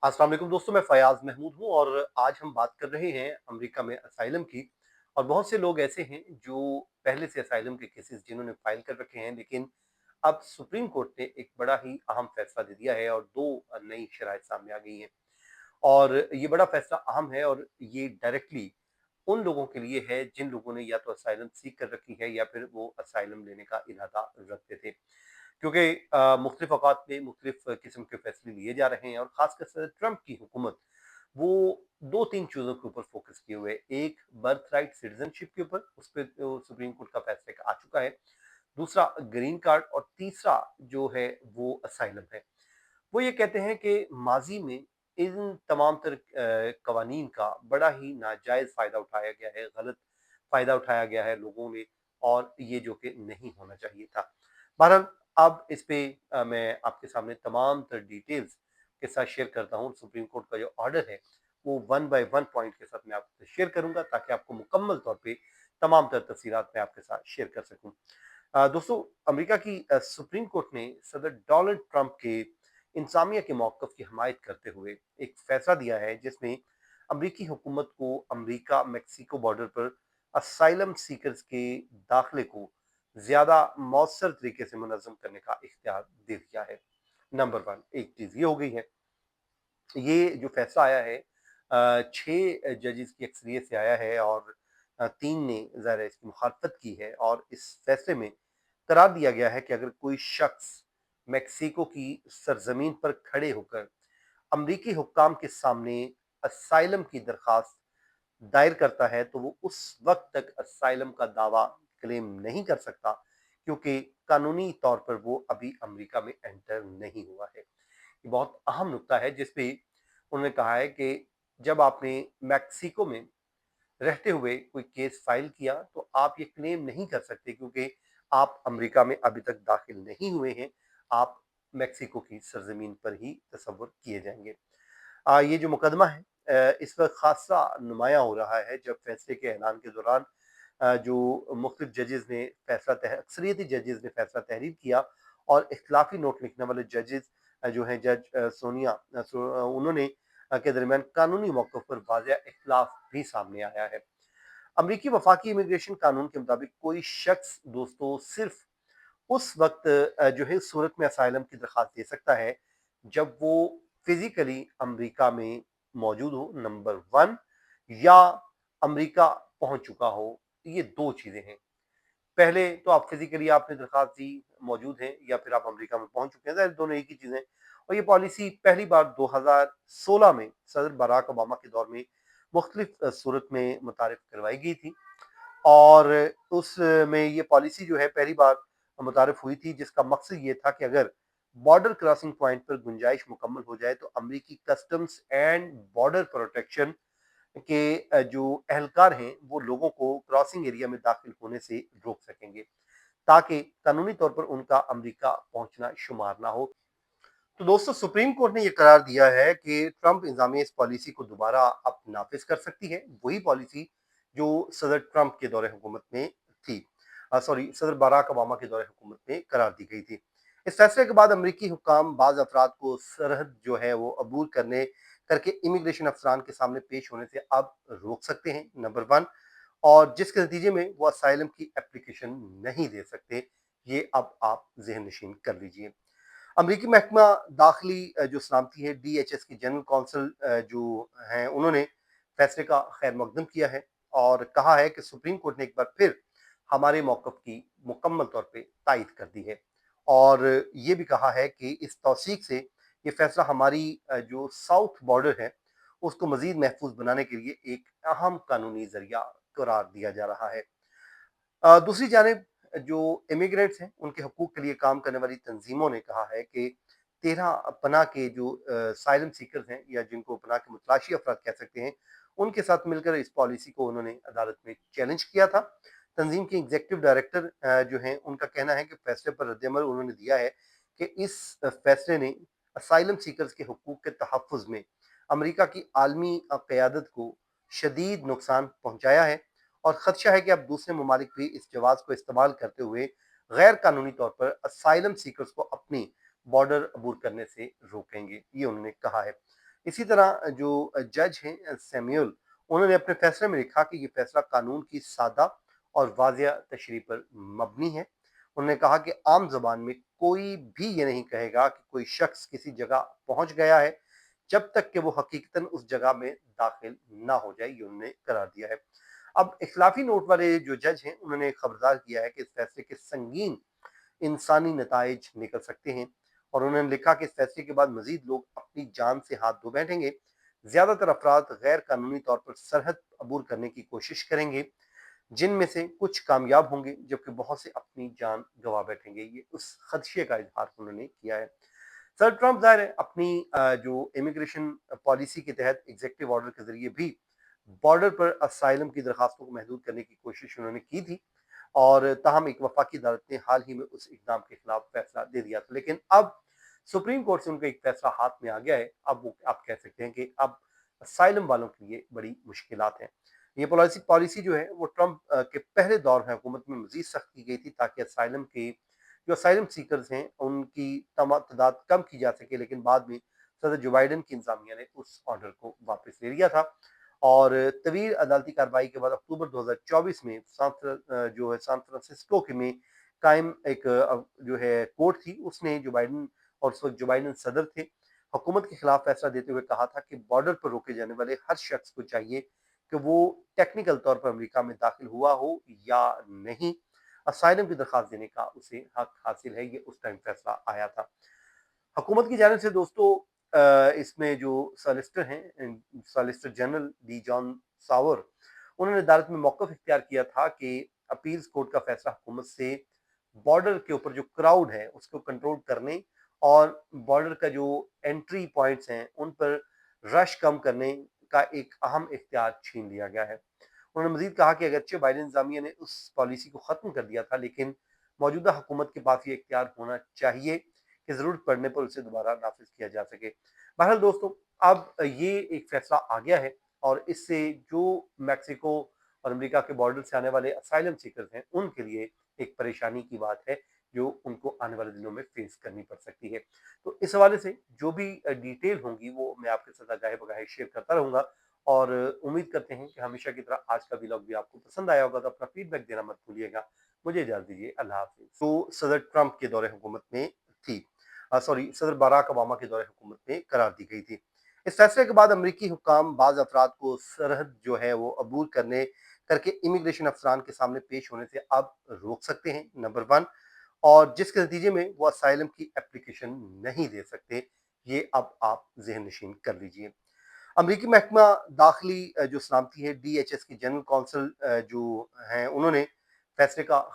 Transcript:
अस्सलाम वालेकुम दोस्तों, मैं फ़याज़ महमूद हूँ और आज हम बात कर रहे हैं अमेरिका में असाइलम की। और बहुत से लोग ऐसे हैं जो पहले से असाइलम के केसेस जिन्होंने फ़ाइल कर रखे हैं, लेकिन अब सुप्रीम कोर्ट ने एक बड़ा ही अहम फ़ैसला दे दिया है और 2 नई शराइत सामने आ गई हैं। और ये बड़ा फ़ैसला अहम है और ये डायरेक्टली उन लोगों के लिए है जिन लोगों ने या तो असाइलम सीक कर रखी है या फिर वो असाइलम लेने का इरादा रखते थे। क्योंकि मुख्तलिफ औकात में मुख्तलिफ किस्म के फैसले लिए जा रहे हैं और खासकर से ट्रंप की हुकूमत वो 2-3 चीज़ों के ऊपर फोकस किए हुए है। एक बर्थ राइट सिटीजनशिप के ऊपर, उस पे सुप्रीम कोर्ट का फैसला एक आ चुका है। दूसरा ग्रीन कार्ड और तीसरा जो है वो असाइलम है। वो ये कहते हैं कि माजी में इन तमाम तर कवानीन का बड़ा ही नाजायज़ फ़ायदा उठाया गया है, गलत फ़ायदा उठाया गया है लोगों में, और ये जो कि नहीं होना चाहिए था। बहरहाल अब इस पे मैं आपके सामने तमाम तर डिटेल्स के साथ शेयर करता हूँ। सुप्रीम कोर्ट का जो ऑर्डर है वो वन बाय वन पॉइंट के साथ मैं आपसे शेयर करूँगा ताकि आपको मुकम्मल तौर पे तमाम तर तफ़सीलात मैं आपके साथ शेयर कर सकूँ। दोस्तों, अमेरिका की सुप्रीम कोर्ट ने सदर डोनाल्ड ट्रंप के इंसामिया के मौक़िफ़ की हमायत करते हुए एक फ़ैसला दिया है जिसमें अमरीकी हुकूमत को अमरीका मेक्सिको बॉर्डर पर असाइलम सीकर्स के दाखिले को ज़्यादा मौसर तरीके से मुनज़्ज़म करने का इख्तियार दे दिया है। नंबर 1 एक चीज़ ये हो गई है। ये जो फैसला आया है 6 जजेस की अक्सरियत से आया है और 3 ने ज़ाहिर है इसकी मुखालफत की है और इस फैसले में करार दिया गया है कि अगर कोई शख्स मेक्सिको की सरजमीन पर खड़े होकर अमरीकी हुक्काम के सामने असाइलम की दरख्वास्त दायर करता है तो वो उस वक्त तक असाइलम का दावा क्लेम नहीं कर सकता, क्योंकि कानूनी तौर पर वो अभी अमरीका में एंटर नहीं हुआ है। ये बहुत अहम नुक्ता है जिस पे उन्होंने कहा है कि जब आपने मैक्सिको में रहते हुए कोई केस फाइल किया तो आप ये क्लेम नहीं कर सकते, क्योंकि आप अमेरिका में अभी तक दाखिल नहीं हुए हैं। आप मेक्सिको की सरजमीन पर ही तस्वुर किए जाएंगे। ये जो मुकदमा है इस वक्त खासा नुमाया हो रहा है जब फैसले के ऐलान के दौरान जो मुख्तलिफ जजेस ने अक्सरियती जजेस ने फैसला तहरीर किया और इख्तलाफी नोट लिखने वाले जजेस जो हैं जज सोनिया उन्होंने के दरमियान कानूनी मौक़िफ़ पर वाज़ेह इख्तलाफ भी सामने आया है। अमरीकी वफाकी इमिग्रेशन कानून के मुताबिक कोई शख्स दोस्तों सिर्फ उस वक्त जो है उस सूरत में असाइलम की दरख्वास्त दे सकता है जब वो फिजिकली अमेरिका में मौजूद हो, नंबर 1, या अमेरिका पहुंच चुका हो। ये 2 चीज़ें हैं। पहले तो आप फिजिकली आपने दरख्वास्त दी, मौजूद हैं, या फिर आप अमेरिका में पहुंच चुके हैं, ज़ाहिर दोनों एक ही चीज़ें हैं। और ये पॉलिसी पहली बार 2016 में सदर बराक ओबामा के दौर में मुख्तलिफ सूरत में मुतारिफ करवाई गई थी और उसमें ये पॉलिसी जो है पहली बार मुतारिफ हुई थी, जिसका मकसद ये था कि अगर बॉर्डर क्रॉसिंग पॉइंट पर गुंजाइश मुकम्मल हो जाए तो अमरीकी कस्टम्स एंड बॉर्डर प्रोटेक्शन के जो अहलकार हैं वो लोगों को क्रॉसिंग एरिया में दाखिल होने से रोक सकेंगे, ताकि कानूनी तौर पर उनका अमरीका पहुंचना शुमार ना हो। तो दोस्तों, सुप्रीम कोर्ट ने यह करार दिया है कि ट्रंप इंतजामिया इस पॉलिसी को दोबारा अब नाफिज कर सकती है, वही पॉलिसी जो सदर ट्रंप के दौरे हुकूमत में थी, सॉरी, सदर बराक ओबामा के दौरे हुकूमत में करार दी गई थी। इस फैसले के बाद अमरीकी हुक्काम बाज अफराद को सरहद जो है वो अबूर करके इमिग्रेशन अफसरान के सामने पेश होने से अब रोक सकते हैं, नंबर 1, और जिसके नतीजे में वो असाइलम की एप्लीकेशन नहीं दे सकते। ये अब आप जहन नशीन कर लीजिए। अमरीकी महकमा दाखिली जो सलामती है, DHS की जनरल कौंसल जो हैं उन्होंने फैसले का खैर मकदम किया है और कहा है कि सुप्रीम कोर्ट ने एक बार फिर हमारे मौक़िफ़ की मुकम्मल तौर पे तायद कर दी है और ये भी कहा है कि इस तौसीक से ये फैसला हमारी जो साउथ बॉर्डर है उसको मज़ीद महफूज बनाने के लिए एक अहम कानूनी ज़रिया करार दिया जा रहा है। दूसरी जानिब जो इमिग्रेंट्स हैं उनके हकूक़ के लिए काम करने वाली तंजीमों ने कहा है कि 13 पनाह के जो साइलम सीकर्स हैं या जिनको पनाह के मुतलाशी अफराद कह सकते हैं, उनके साथ मिलकर इस पॉलिसी को उन्होंने अदालत में चैलेंज किया था। तंजीम के एग्जीक्यूटिव डायरेक्टर जो हैं उनका कहना है कि फैसले पर रद्द-ए-अमल उन्होंने दिया है कि इस फैसले ने असाइलम सीकर्स के हकूक़ के तहफ़्फ़ुज़ में अमेरिका की आलमी क़यादत को शदीद नुकसान पहुँचाया है और खदशा है कि अब दूसरे ममालिक भी इस जवाब को इस्तेमाल करते हुए गैर कानूनी तौर पर असाइलम सीकर्स को अपनी बॉर्डर अबूर करने से रोकेंगे, ये उन्होंने कहा है। इसी तरह जो जज हैं सैमुअल, उन्होंने अपने फैसले में लिखा कि ये फैसला कानून की सादा और वाज़िया तशरीह पर मबनी है। उन्होंने कहा कि आम ज़बान में कोई भी ये नहीं कहेगा कि कोई शख्स किसी जगह पहुँच गया है, जब तक कि वो हकीकतन उस जगह में दाखिल ना हो जाए, ये उन्होंने करार दिया है। अब इख्लाफी नोट वाले जो जज हैं, उन्होंने खबरदार किया है कि इस फैसले के संगीन इंसानी नताइज निकल सकते हैं और उन्होंने लिखा कि इस फैसले के बाद मजीद लोग अपनी जान से हाथ धो बैठेंगे। ज्यादातर अफराद गैर कानूनी तौर पर सरहद अबूर करने की कोशिश करेंगे, जिनमें से कुछ कामयाब होंगे जबकि बहुत से अपनी जान गंवा बैठेंगे। ये उस खदशे का इजहार उन्होंने किया है। सर ट्रंप ज़ाहिर है अपनी जो इमिग्रेशन पॉलिसी के तहत एग्जीक्यूटिव ऑर्डर के जरिए भी बॉर्डर पर असाइलम की दरखास्तों को महदूद करने की कोशिश उन्होंने की थी और ताहम एक वफाकी अदालत ने हाल ही में उस इकदाम के खिलाफ फैसला दे दिया था, लेकिन अब सुप्रीम कोर्ट से उनका एक फैसला हाथ में आ गया है। अब वो आप कह सकते हैं कि अब असाइलम वालों के लिए बड़ी मुश्किलात हैं। ये पॉलिसी पॉलिसी जो है वो ट्रंप के पहले दौर में हुकूमत में मजीद सख्त की गई थी ताकि असाइलम के जो असाइलम सीकर्स हैं उनकी तादाद कम की जा सके, लेकिन बाद में सदर जो बाइडन की इंतजामिया ने उस ऑर्डर को वापस ले लिया था और तवील अदालती कार्रवाई के बाद अक्टूबर 2024 में जो है सैन फ्रांसिस्को के में कायम एक जो है कोर्ट थी, उसने जो बाइडन और उस वक्त जो बाइडन सदर थे, हुकूमत के खिलाफ फैसला देते हुए कहा था कि बॉर्डर पर रोके जाने वाले हर शख्स को चाहिए कि वो टेक्निकल तौर पर अमेरिका में दाखिल हुआ हो या नहीं, असाइलम की दरखास्त देने का उसे हक हासिल है। ये उस टाइम फैसला आया था हुकूमत की जानिब से दोस्तों। इसमें जो सॉलिसिटर हैं, सॉलिसिटर जनरल डी जॉन सावर, उन्होंने अदालत में मौक़िफ़ इख्तियार किया था कि अपील्स कोर्ट का फैसला हुकूमत से बॉर्डर के ऊपर जो क्राउड है उसको कंट्रोल करने और बॉर्डर का जो एंट्री पॉइंट्स हैं उन पर रश कम करने का एक अहम इख्तियार छीन लिया गया है। उन्होंने मजीद कहा कि अगरचे बाइडेन इंतजामिया ने उस पॉलिसी को ख़त्म कर दिया था, लेकिन मौजूदा हुकूमत के पास ये इख्तियार होना चाहिए कि ज़रूरत पड़ने पर उसे दोबारा नाफिज किया जा सके। बहरहाल दोस्तों, अब ये एक फैसला आ गया है और इससे जो मैक्सिको और अमेरिका के बॉर्डर से आने वाले असाइलम सीकर्स हैं उनके लिए एक परेशानी की बात है जो उनको आने वाले दिनों में फेस करनी पड़ सकती है। तो इस हवाले से जो भी डिटेल होंगी वो मैं आपके साथ आगाहे बगाहे शेयर करता रहूंगा और उम्मीद करते हैं कि हमेशा की तरह आज का व्लॉग भी आपको पसंद आया होगा, तो अपना फीडबैक देना मत भूलिएगा। मुझे इजाजत दीजिए, अल्लाह हाफिज। तो सदर ट्रंप के दौरे हुकूमत में थी, सॉरी सदर बराक ओबामा के दौरे हुकूमत में करार दी गई थी। इस फैसले के बाद अमरीकी हुक्काम बाज अफराद को सरहद जो है वो अबूर करके इमिग्रेशन अफसरान के सामने पेश होने से अब रोक सकते हैं, नंबर वन, और जिसके नतीजे में वो असाइलम की एप्लीकेशन नहीं दे सकते। ये अब आप जहन नशीन कर लीजिए। अमरीकी महकमा दाखिली जो सलामती है DHS की जनरल कौंसल जो हैं, उन्होंने फैसले का